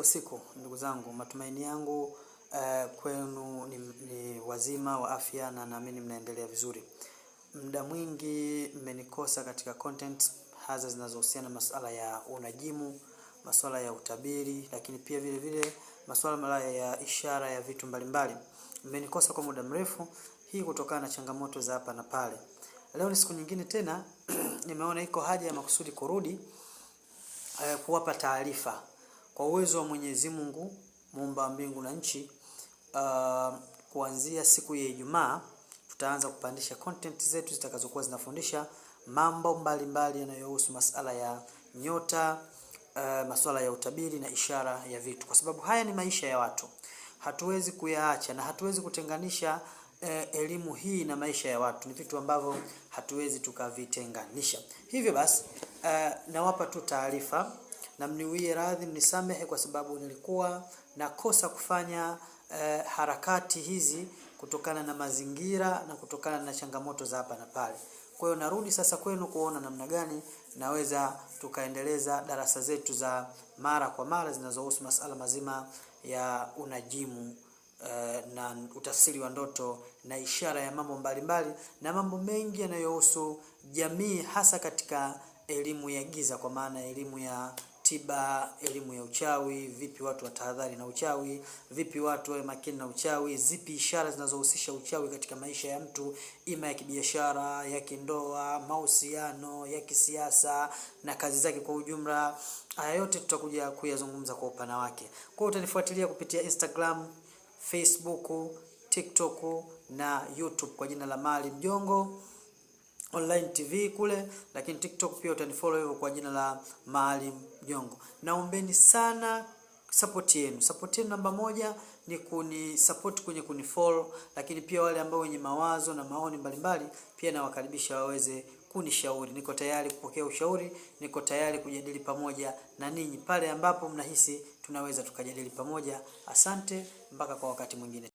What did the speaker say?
usiku ndugu zangu, matumaini yangu kwenu ni wazima wa afya na naamini mnaendelea vizuri. Muda mwingi mmenikosa katika content hasa zinazohusiana na masuala ya unajimu, masuala ya utabiri, lakini pia vile vile masuala ya ishara ya vitu mbalimbali. Mmenikosa kwa muda mrefu, hii kutokana na changamoto za hapa na pale. Leo ni siku nyingine tena nimeona iko haja ya makusudi kurudi kuwapa taarifa. Kwa uwezo wa Mwenyezi Mungu, Muumba wa mbingu na nchi, kuanzia siku ya Ijumaa tutaanza kupandisha content zetu zitakazokuwa zinafundisha mambo mbalimbali yanayohusu masuala ya nyota, masuala ya utabiri na ishara ya vitu. Kwa sababu haya ni maisha ya watu. Hatuwezi kuyaacha na hatuwezi kutenganisha elimu hii na maisha ya watu. Ni vitu ambavyo hatuwezi tukavitenganisha. Hivyo basi nawapa tu taarifa na mniwie radhi, mnisamehe kwa sababu nilikuwa nakosa kufanya harakati hizi kutokana na mazingira na kutokana na changamoto za hapa na pale. Kwa hiyo narudi sasa kwenu kuona namna gani naweza tukaendeleza darasa zetu za mara kwa mara zinazohusu masuala mazima ya unajimu na utafsiri wa ndoto na ishara ya mambo mbalimbali na mambo mengi yanayohusu jamii, hasa katika elimu ya giza, kwa maana elimu ya tiba, elimu ya uchawi, vipi watu watahadhari na uchawi, vipi watu wawe makini na uchawi, zipi ishara zinazohusisha uchawi katika maisha ya mtu, ima ya kibiashara, ya kindoa, mahusiano, ya kisiasa na kazi zake kwa ujumla. Haya yote tutakuja kuyazungumza kwa upana wake. Kwa hiyo utanifuatilia kupitia Instagram, Facebook, TikTok na YouTube kwa jina la Maalim Jongo Online TV kule, lakini TikTok pia utanifollow hivyo kwa jina la Maalim Jongo. Naombeni sana support yenu. Support yenu namba moja ni support kwenye kunifollow, lakini pia wale ambao wenye mawazo na maoni mbalimbali pia nawakaribisha waweze kunishauri. Niko tayari kupokea ushauri, niko tayari kujadili pamoja na ninyi pale ambapo mnahisi tunaweza tukajadili pamoja. Asante, mpaka kwa wakati mwingine.